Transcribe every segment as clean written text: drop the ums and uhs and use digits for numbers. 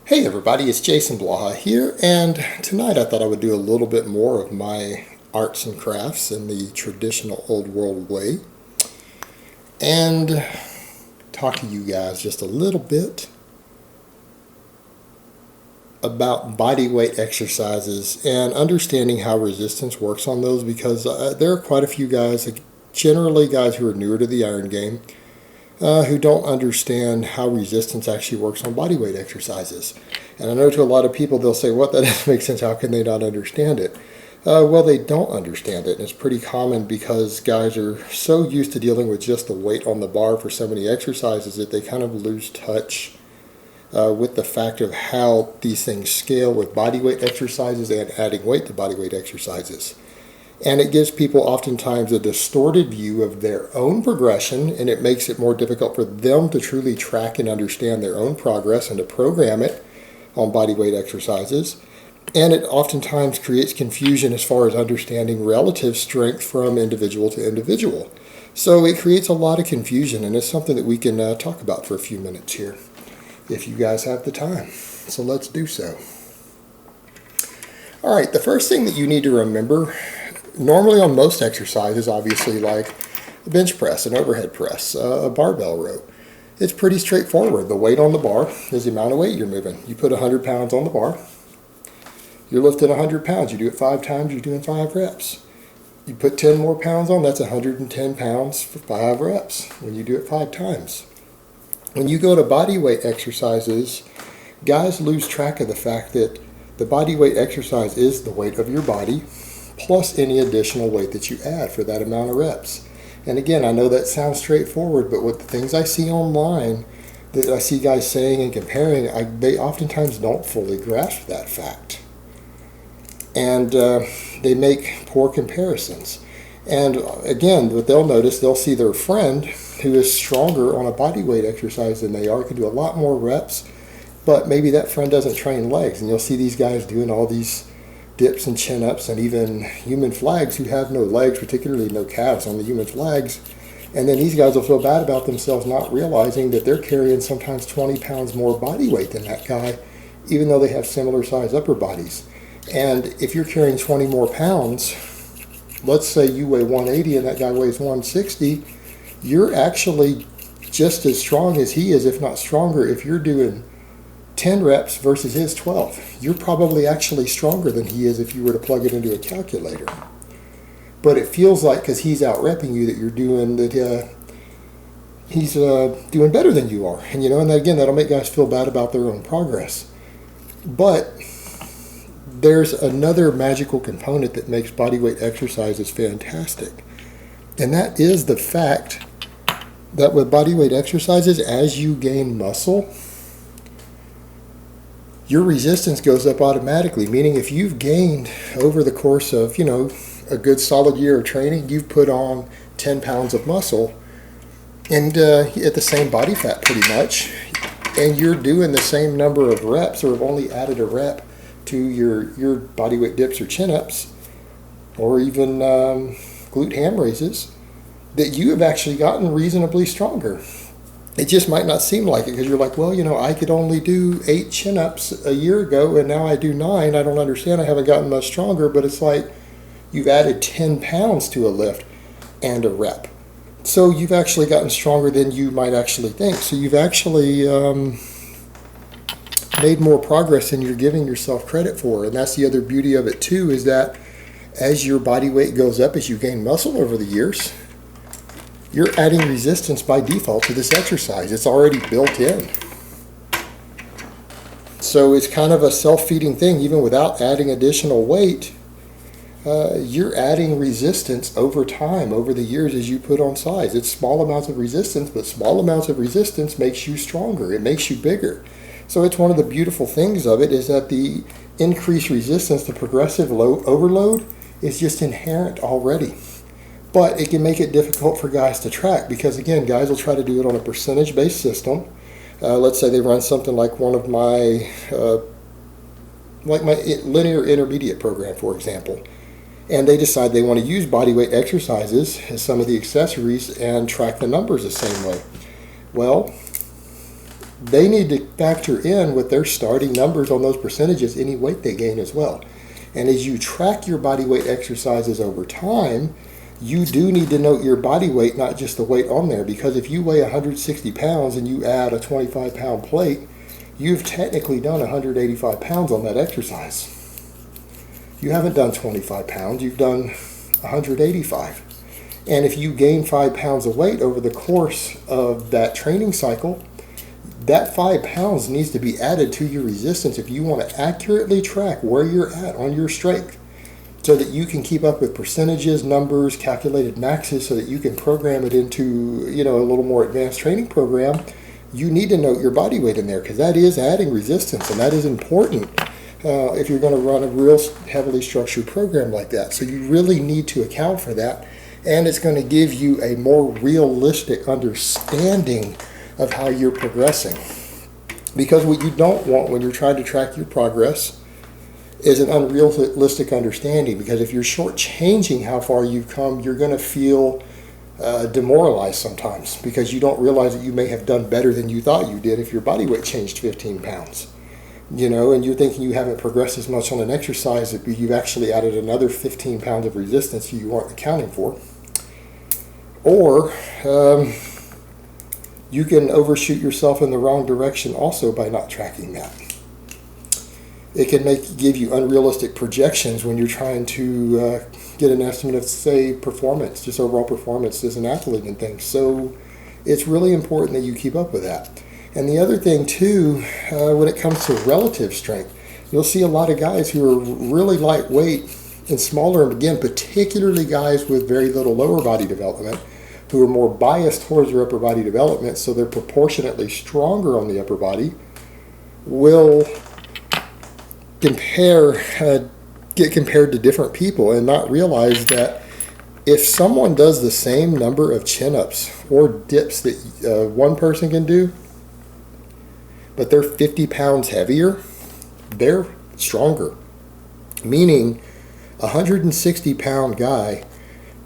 Hey everybody, it's Jason Blaha here, and tonight I thought I would do a little bit more of my arts and crafts in the traditional old world way and talk to you guys just a little bit about body weight exercises and understanding how resistance works on those, because there are quite a few guys, generally guys who are newer to the iron game, who don't understand how resistance actually works on body weight exercises. And I know to a lot of people they'll say, what, that doesn't make sense, how can they not understand it? Well, they don't understand it, and it's pretty common because guys are so used to dealing with just the weight on the bar for so many exercises that they kind of lose touch with the fact of how these things scale with body weight exercises and adding weight to body weight exercises. And it gives people oftentimes a distorted view of their own progression, and it makes it more difficult for them to truly track and understand their own progress and to program it on body weight exercises. And it oftentimes creates confusion as far as understanding relative strength from individual to individual. So it creates a lot of confusion, and it's something that we can talk about for a few minutes here, if you guys have the time. So let's do so. All right, the first thing that you need to remember, normally on most exercises, obviously like a bench press, an overhead press, a barbell row, it's pretty straightforward. The weight on the bar is the amount of weight you're moving. You put 100 pounds on the bar, you're lifting 100 pounds. You do it 5 times, you're doing 5 reps. You put 10 more pounds on, that's 110 pounds for 5 reps when you do it 5 times. When you go to body weight exercises, guys lose track of the fact that the body weight exercise is the weight of your body plus any additional weight that you add for that amount of reps. And again, I know that sounds straightforward, but with the things I see online that I see guys saying and comparing, they oftentimes don't fully grasp that fact. And they make poor comparisons. And again, what they'll notice, they'll see their friend who is stronger on a body weight exercise than they are, can do a lot more reps, but maybe that friend doesn't train legs. And you'll see these guys doing all these dips and chin-ups and even human flags who have no legs, particularly no calves on the human flags. And then these guys will feel bad about themselves, not realizing that they're carrying sometimes 20 pounds more body weight than that guy, even though they have similar size upper bodies. And if you're carrying 20 more pounds, let's say you weigh 180 and that guy weighs 160, you're actually just as strong as he is, if not stronger. If you're doing 10 reps versus his 12, you're probably actually stronger than he is if you were to plug it into a calculator. But it feels like because he's out repping you that you're doing that, he's doing better than you are. And and again, that'll make guys feel bad about their own progress. But there's another magical component that makes bodyweight exercises fantastic, and that is the fact that with bodyweight exercises, as you gain muscle, your resistance goes up automatically. Meaning if you've gained over the course of a good solid year of training, you've put on 10 pounds of muscle and at the same body fat pretty much, and you're doing the same number of reps or have only added a rep to your body weight dips or chin-ups or even glute ham raises, that you have actually gotten reasonably stronger. It just might not seem like it because you're like, well, I could only do 8 chin-ups a year ago and now I do 9. I don't understand. I haven't gotten much stronger, but it's like you've added 10 pounds to a lift and a rep. So you've actually gotten stronger than you might actually think. So you've actually made more progress than you're giving yourself credit for. And that's the other beauty of it too, is that as your body weight goes up, as you gain muscle over the years, you're adding resistance by default to this exercise. It's already built in. So it's kind of a self-feeding thing. Even without adding additional weight, you're adding resistance over time, over the years as you put on size. It's small amounts of resistance, but small amounts of resistance makes you stronger. It makes you bigger. So it's one of the beautiful things of it is that the increased resistance, the progressive overload, is just inherent already. But it can make it difficult for guys to track because, again, guys will try to do it on a percentage-based system. Let's say they run something like one of my linear intermediate program, for example. And they decide they want to use bodyweight exercises as some of the accessories and track the numbers the same way. Well, they need to factor in with their starting numbers on those percentages any weight they gain as well. And as you track your body weight exercises over time, you do need to note your body weight, not just the weight on there, because if you weigh 160 pounds and you add a 25-pound plate, you've technically done 185 pounds on that exercise. You haven't done 25 pounds, you've done 185. And if you gain 5 pounds of weight over the course of that training cycle, that 5 pounds needs to be added to your resistance if you want to accurately track where you're at on your strength, so that you can keep up with percentages, numbers, calculated maxes, so that you can program it into, a little more advanced training program. You need to note your body weight in there, because that is adding resistance, and that is important if you're going to run a real heavily structured program like that. So you really need to account for that, and it's going to give you a more realistic understanding of how you're progressing. Because what you don't want when you're trying to track your progress is an unrealistic understanding, because if you're shortchanging how far you've come, you're going to feel demoralized sometimes, because you don't realize that you may have done better than you thought you did if your body weight changed 15 pounds. And you're thinking you haven't progressed as much on an exercise, that you've actually added another 15 pounds of resistance you weren't accounting for. Or you can overshoot yourself in the wrong direction also by not tracking that. It can give you unrealistic projections when you're trying to get an estimate of, say, performance, just overall performance as an athlete and things. So it's really important that you keep up with that. And the other thing, too, when it comes to relative strength, you'll see a lot of guys who are really lightweight and smaller, and again, particularly guys with very little lower body development, who are more biased towards their upper body development, so they're proportionately stronger on the upper body, will get compared to different people and not realize that if someone does the same number of chin-ups or dips that one person can do, but they're 50 pounds heavier, they're stronger. Meaning a 160-pound guy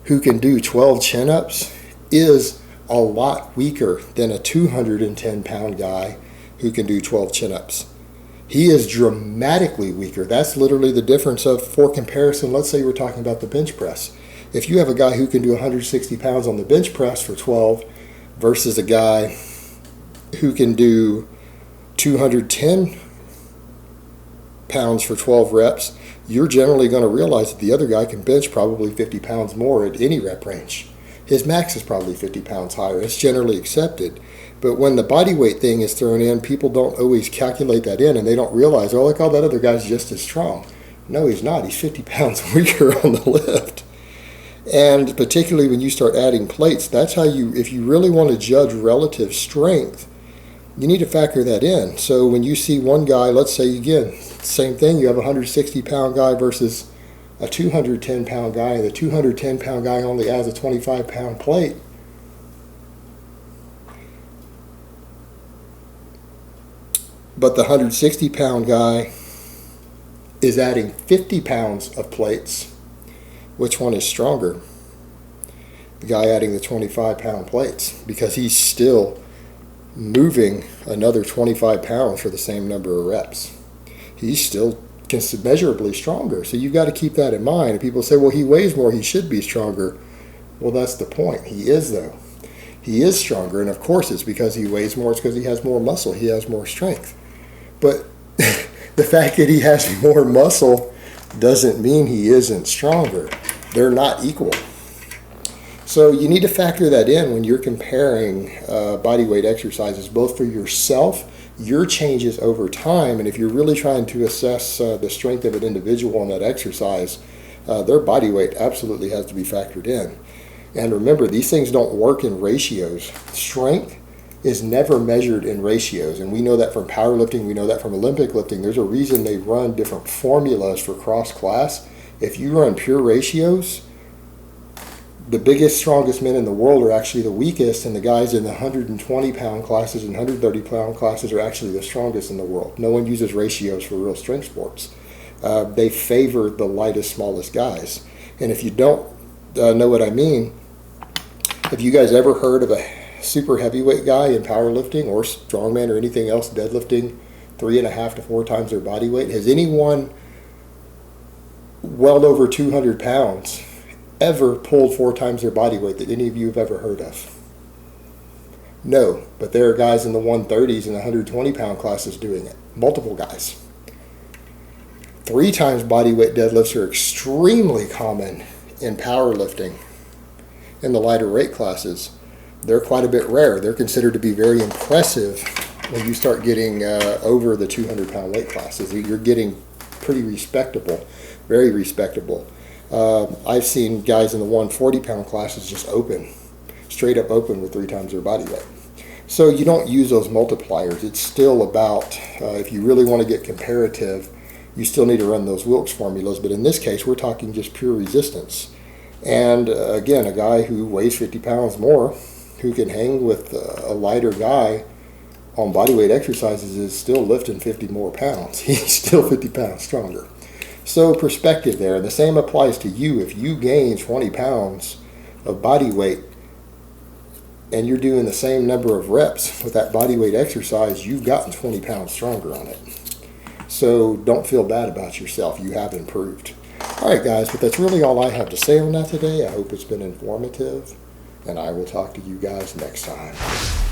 who can do 12 chin-ups is a lot weaker than a 210-pound guy who can do 12 chin-ups. He is dramatically weaker. That's literally the difference for comparison. Let's say we're talking about the bench press. If you have a guy who can do 160 pounds on the bench press for 12 versus a guy who can do 210 pounds for 12 reps, you're generally going to realize that the other guy can bench probably 50 pounds more at any rep range. His max is probably 50 pounds higher. It's generally accepted. But when the body weight thing is thrown in, people don't always calculate that in, and they don't realize, oh, look, all that other guy's just as strong. No, he's not. He's 50 pounds weaker on the lift. And particularly when you start adding plates, that's how if you really want to judge relative strength, you need to factor that in. So when you see one guy, let's say, again, same thing, you have a 160-pound guy versus a 210-pound guy, and the 210-pound guy only adds a 25-pound plate. But the 160-pound guy is adding 50 pounds of plates. Which one is stronger? The guy adding the 25-pound plates, because he's still moving another 25 pounds for the same number of reps. He's still measurably stronger. So you've got to keep that in mind. And people say, well, he weighs more, he should be stronger. Well, that's the point. He is, though. He is stronger, and of course it's because he weighs more. It's because he has more muscle. He has more strength. But the fact that he has more muscle doesn't mean he isn't stronger. They're not equal. So you need to factor that in when you're comparing body weight exercises, both for yourself, your changes over time, and if you're really trying to assess the strength of an individual on that exercise, their body weight absolutely has to be factored in. And remember, these things don't work in ratios. Strength is never measured in ratios, and we know that from powerlifting, we know that from Olympic lifting. There's a reason they run different formulas for cross-class. If you run pure ratios, the biggest, strongest men in the world are actually the weakest, and the guys in the 120-pound classes and 130-pound classes are actually the strongest in the world. No one uses ratios for real strength sports. They favor the lightest, smallest guys. And if you don't know what I mean, have you guys ever heard of a super heavyweight guy in powerlifting or strongman or anything else deadlifting 3.5 to 4 times their body weight? Has anyone well over 200 pounds ever pulled 4 times their body weight that any of you have ever heard of? No, but there are guys in the 130s and 120 pound classes doing it. Multiple guys. 3 times body weight deadlifts are extremely common in powerlifting. In the lighter weight classes, they're quite a bit rare. They're considered to be very impressive when you start getting over the 200 pound weight classes. You're getting pretty respectable, very respectable. I've seen guys in the 140 pound classes just open, straight up open with 3 times their body weight. So you don't use those multipliers. It's still about, if you really want to get comparative, you still need to run those Wilks formulas. But in this case, we're talking just pure resistance. And again, a guy who weighs 50 pounds more, who can hang with a lighter guy on bodyweight exercises, is still lifting 50 more pounds. He's still 50 pounds stronger. So perspective there. And the same applies to you. If you gain 20 pounds of body weight and you're doing the same number of reps with that bodyweight exercise, you've gotten 20 pounds stronger on it. So don't feel bad about yourself. You have improved. All right, guys, but that's really all I have to say on that today. I hope it's been informative, and I will talk to you guys next time.